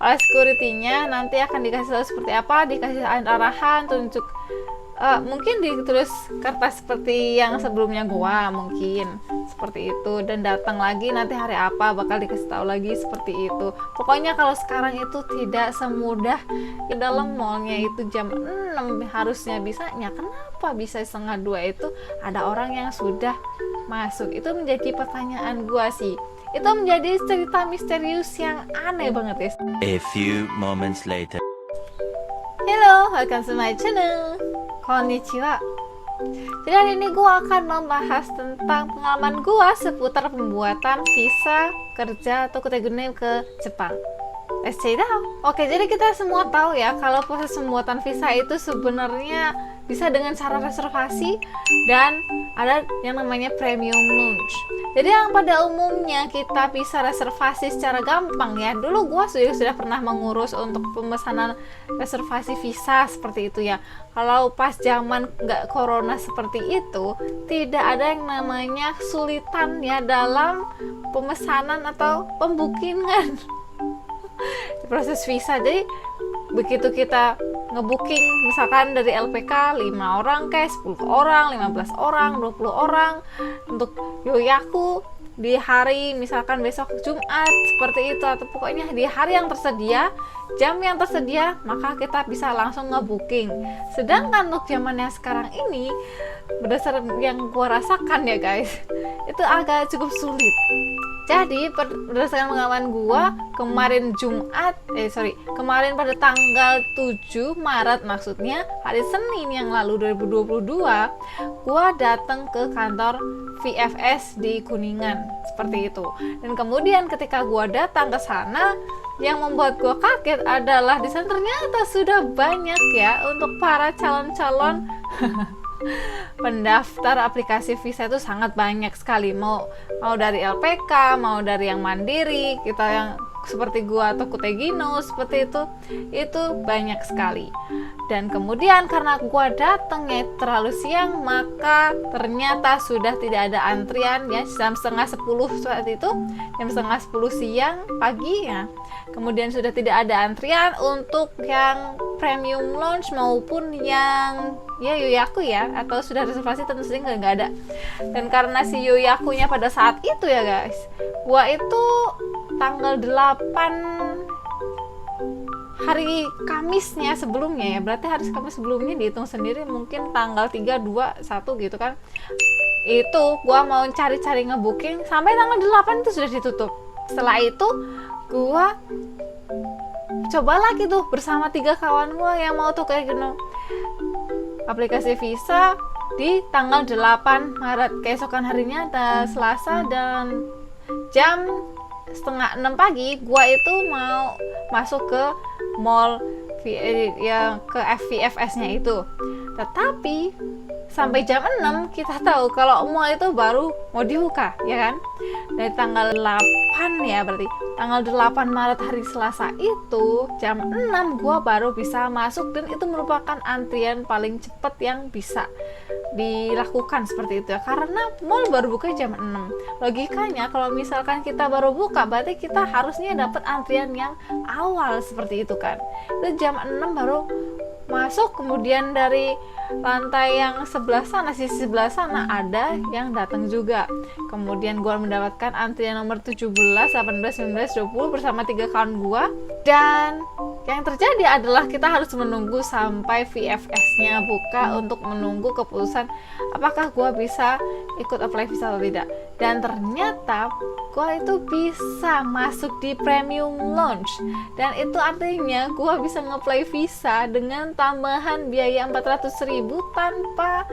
oleh security-nya, nanti akan dikasih tahu seperti apa, dikasih arahan, tunjuk, mungkin ditulis kertas seperti yang sebelumnya gua, mungkin seperti itu, dan datang lagi nanti hari apa bakal dikasih tahu lagi seperti itu. Pokoknya kalau sekarang itu tidak semudah di dalam mallnya itu jam 6 harusnya bisanya, kenapa bisa setengah 2 itu ada orang yang sudah masuk? Itu menjadi pertanyaan gua sih. Itu menjadi cerita misterius yang aneh banget guys. A few moments later. Hello, welcome to my channel. Konnichiwa. Jadi hari ini gue akan membahas tentang pengalaman gue seputar pembuatan visa kerja atau kutegune ke Jepang. Let's check it out. Oke, jadi kita semua tahu ya kalau proses pembuatan visa itu sebenarnya bisa dengan cara reservasi dan ada yang namanya premium launch. Jadi yang pada umumnya kita bisa reservasi secara gampang ya. Dulu gue sudah pernah mengurus untuk pemesanan reservasi visa seperti itu ya. Kalau pas zaman nggak corona seperti itu, tidak ada yang namanya kesulitan ya dalam pemesanan atau pembukingan proses visa. Jadi begitu kita ngebooking misalkan dari LPK 5 orang kayak 10 orang, 15 orang, 20 orang untuk Yoyaku di hari misalkan besok Jumat seperti itu, atau pokoknya di hari yang tersedia, jam yang tersedia, maka kita bisa langsung ngebooking. Sedangkan untuk zaman yang sekarang ini, berdasarkan yang gua rasakan ya guys, itu agak cukup sulit. Jadi berdasarkan pengalaman gua kemarin kemarin pada tanggal 7 Maret maksudnya hari Senin yang lalu 2022, gua datang ke kantor VFS di Kuningan seperti itu. Dan kemudian ketika gua datang ke sana, yang membuat gua kaget adalah di sana ternyata sudah banyak ya untuk para calon-calon pendaftar aplikasi visa itu sangat banyak sekali, mau dari LPK, mau dari yang mandiri, kita yang seperti gua atau Kutegino seperti itu banyak sekali. Dan kemudian karena gua datangnya terlalu siang, maka ternyata sudah tidak ada antrian ya, jam setengah 10 saat itu, jam setengah 10 siang pagi ya. Kemudian sudah tidak ada antrian untuk yang premium launch maupun yang ya Yoyaku ya, atau sudah reservasi tentu saja nggak ada. Dan karena si Yoyakunya pada saat itu ya guys, gua itu tanggal 8 hari Kamisnya sebelumnya ya, berarti hari Kamis sebelumnya dihitung sendiri mungkin tanggal 3, 2, 1 gitu kan, itu gua mau cari-cari ngebooking sampai tanggal 8 itu sudah ditutup. Setelah itu gua coba lagi tuh bersama 3 kawan gua yang mau tuh kayak gini aplikasi visa di tanggal 8 Maret, keesokan harinya ada Selasa, dan jam setengah 6 pagi gua itu mau masuk ke mall yang ke VFS-nya itu. Tetapi sampai jam 6 kita tahu kalau mall itu baru mau dibuka ya kan. Dari tanggal 8 ya, berarti tanggal 8 Maret hari Selasa itu jam 6 gua baru bisa masuk, dan itu merupakan antrian paling cepat yang bisa dilakukan seperti itu ya, karena mall baru buka jam 6. Logikanya kalau misalkan kita baru buka, berarti kita harusnya dapat antrian yang awal seperti itu kan. Itu jam 6 baru masuk. Kemudian dari lantai yang sebelah sana, sisi sebelah sana ada yang datang juga. Kemudian gua mendapatkan antrian nomor 17, 18, 19, 20 bersama 3 kawan gua. Dan yang terjadi adalah kita harus menunggu sampai VFS-nya buka untuk menunggu keputusan apakah gua bisa ikut apply visa atau tidak. Dan ternyata gua itu bisa masuk di premium launch, dan itu artinya gua bisa nge-apply visa dengan tambahan biaya 400.000 tanpa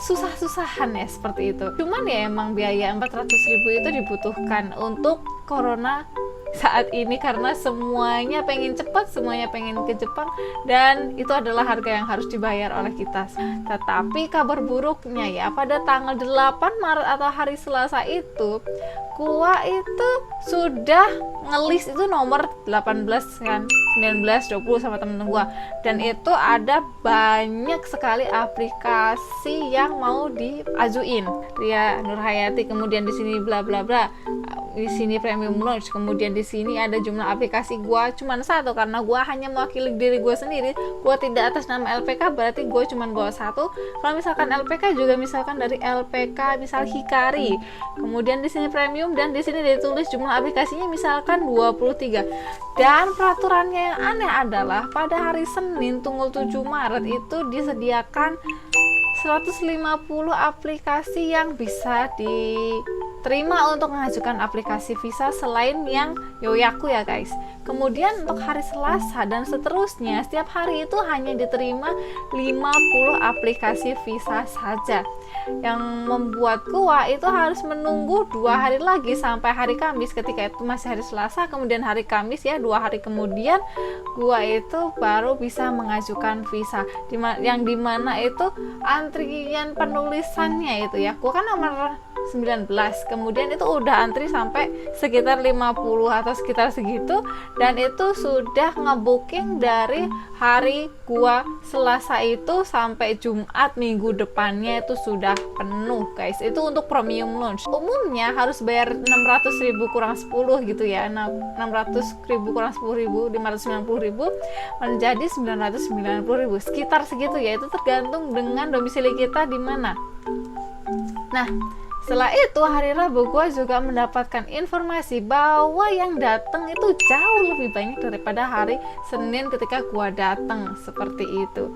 susah-susahan ya seperti itu. Cuman ya emang biaya 400.000 itu dibutuhkan untuk corona saat ini karena semuanya pengen cepat, semuanya pengen ke Jepang, dan itu adalah harga yang harus dibayar oleh kita. Tetapi kabar buruknya ya, pada tanggal 8 Maret atau hari Selasa itu gua itu sudah ngelis itu nomor 18 kan, 19, 20 sama temen gua. Dan itu ada banyak sekali aplikasi yang mau diajuin. Ria Nurhayati, kemudian di sini bla bla bla. Di sini premium launch, kemudian di sini ada jumlah aplikasi gua cuma satu karena gua hanya mewakili diri gua sendiri. Gua tidak atas nama LPK, berarti gua cuma bawa satu. Kalau misalkan LPK juga misalkan dari LPK misal Hikari. Kemudian di sini premium dan di sini ditulis jumlah aplikasinya misalkan 23. Dan peraturannya yang aneh adalah pada hari Senin tanggal 7 Maret itu disediakan 150 aplikasi yang bisa diterima untuk mengajukan aplikasi visa selain yang Yoyaku ya guys. Kemudian untuk hari Selasa dan seterusnya setiap hari itu hanya diterima 50 aplikasi visa saja, yang membuat gua itu harus menunggu 2 hari lagi sampai hari Kamis. Ketika itu masih hari Selasa, kemudian hari Kamis ya 2 hari kemudian gua itu baru bisa mengajukan visa, yang dimana itu antrian penulisannya itu ya, gua kan nomor 19, kemudian itu udah antri sampai sekitar 50 atau sekitar segitu, dan itu sudah ngebooking dari hari gua Selasa itu sampai Jumat minggu depannya itu sudah penuh guys. Itu untuk premium launch. Umumnya harus bayar 600.000 kurang 10 gitu ya, 600.000 kurang 10.000, 590.000 menjadi 990.000, sekitar segitu ya. Itu tergantung dengan domisili kita di mana. Nah, setelah itu hari Rabu gue juga mendapatkan informasi bahwa yang datang itu jauh lebih banyak daripada hari Senin ketika gue datang, seperti itu.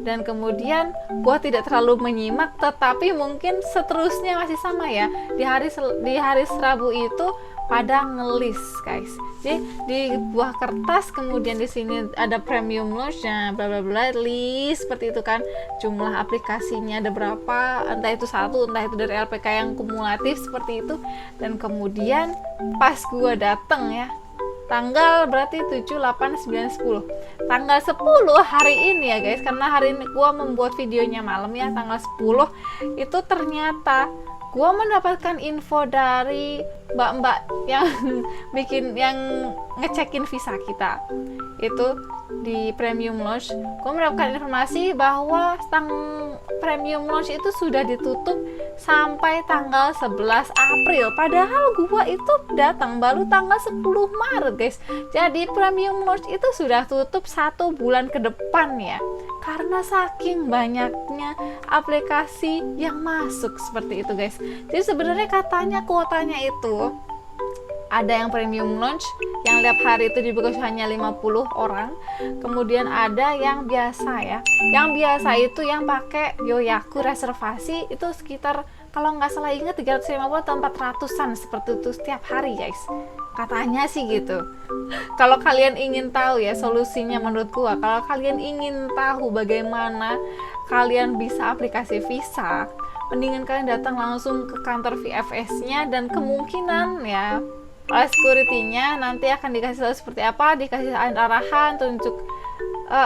Dan kemudian gue tidak terlalu menyimak, tetapi mungkin seterusnya masih sama ya. Di hari Rabu itu pada ngelis guys. Jadi di buah kertas, kemudian di sini ada premium launch-nya, bla bla bla, list seperti itu kan. Jumlah aplikasinya ada berapa, entah itu satu, entah itu dari LPK yang kumulatif seperti itu. Dan kemudian pas gua dateng ya, tanggal berarti 7, 8, 9, 10. Tanggal 10 hari ini ya guys, karena hari ini gua membuat videonya malam ya, tanggal 10 itu ternyata gua mendapatkan info dari mbak-mbak yang ngecekin visa kita itu di premium launch. Gua mendapatkan informasi bahwa premium launch itu sudah ditutup sampai tanggal 11 April, padahal gua itu datang baru tanggal 10 Maret guys. Jadi premium launch itu sudah tutup 1 bulan ke depan ya, karena saking banyaknya aplikasi yang masuk seperti itu guys. Jadi sebenarnya katanya kuotanya itu ada yang premium launch yang tiap hari itu dibuka hanya 50 orang, kemudian ada yang biasa ya. Yang biasa itu yang pakai Yoyaku reservasi itu sekitar, kalau nggak salah ingat, 350 atau 400-an seperti itu setiap hari guys, katanya sih gitu. Kalau kalian ingin tahu ya solusinya menurut gua, kalau kalian ingin tahu bagaimana kalian bisa aplikasi visa, mendingan kalian datang langsung ke kantor VFS-nya, dan kemungkinan ya oleh security-nya nanti akan dikasih tahu seperti apa, dikasih arahan, tunjuk,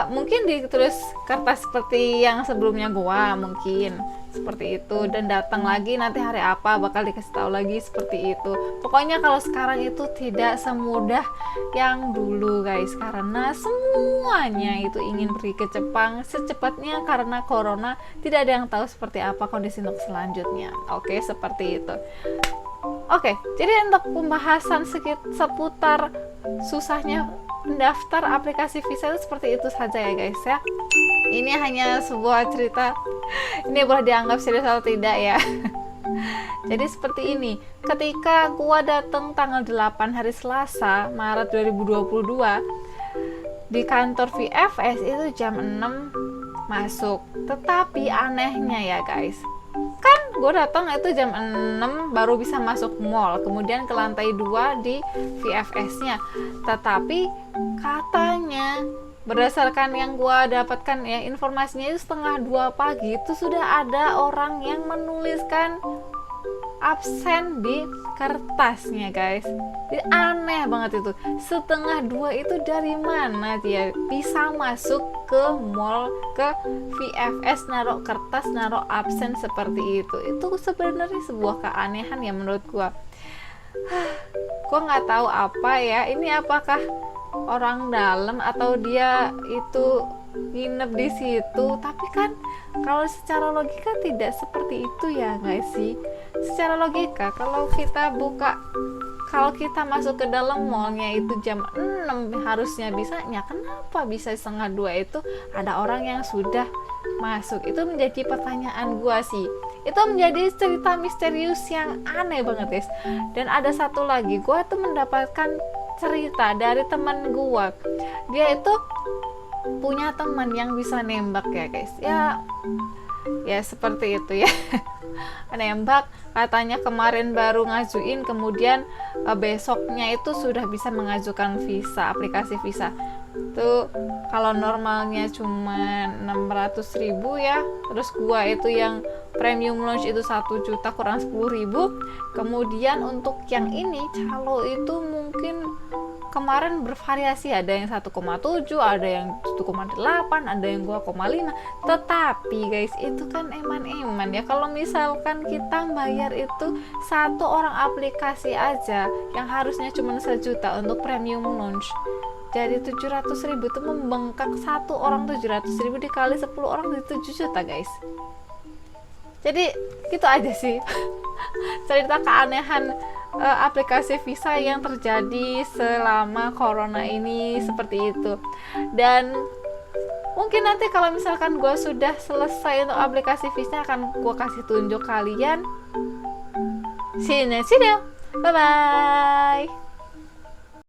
mungkin ditulis kertas seperti yang sebelumnya gua, mungkin seperti itu, dan datang lagi nanti hari apa bakal dikasih tahu lagi seperti itu. Pokoknya kalau sekarang itu tidak semudah yang dulu guys, karena semuanya itu ingin pergi ke Jepang secepatnya karena corona, tidak ada yang tahu seperti apa kondisi untuk selanjutnya. Oke, seperti itu. Oke, jadi untuk pembahasan seputar susahnya mendaftar aplikasi visa itu seperti itu saja ya guys ya. Ini hanya sebuah cerita, ini boleh dianggap serius atau tidak ya. Jadi seperti ini, ketika gua datang tanggal 8 hari Selasa Maret 2022 di kantor VFS itu jam 6 masuk. Tetapi anehnya ya guys, kan gue datang itu jam 6 baru bisa masuk mall, kemudian ke lantai 2 di VFS-nya. Tetapi katanya berdasarkan yang gue dapatkan ya, informasinya itu setengah 2 pagi itu sudah ada orang yang menuliskan absen di kertasnya guys. Jadi aneh banget itu, setengah 2 itu dari mana dia bisa masuk ke mall, ke VFS, naruh kertas, naruh absen seperti itu. Itu sebenarnya sebuah keanehan ya menurut gua. Gua nggak tahu apa ya ini, apakah orang dalam atau dia itu nginep di situ. Tapi kan kalau secara logika tidak seperti itu ya guys sih. Secara logika kalau kita masuk ke dalam mallnya itu jam 6 harusnya bisanya, kenapa bisa setengah 2 itu ada orang yang sudah masuk? Itu menjadi pertanyaan gua sih. Itu menjadi cerita misterius yang aneh banget guys. Dan ada satu lagi, gua tuh mendapatkan cerita dari teman gua. Dia itu punya teman yang bisa nembak ya guys. Ya seperti itu ya. Nembak, katanya kemarin baru ngajuin, kemudian besoknya itu sudah bisa mengajukan visa, aplikasi visa tuh. Kalau normalnya cuma 600.000 ya, terus gua itu yang premium launch itu 1 juta kurang 10.000. Kemudian untuk yang ini calo itu mungkin kemarin bervariasi, ada yang 1,7, ada yang 1,8, ada yang 2,5. Tetapi guys, itu kan eman-eman ya. Kalau misalkan kita bayar itu satu orang aplikasi aja yang harusnya cuma 1 juta untuk premium launch, jadi 700.000 itu membengkak satu orang. 700.000 dikali 10 orang jadi 7 juta guys. Jadi gitu aja sih cerita keanehan aplikasi visa yang terjadi selama corona ini, seperti itu. Dan mungkin nanti kalau misalkan gue sudah selesai untuk aplikasi visa akan gue kasih tunjuk kalian. See you next video. Bye bye.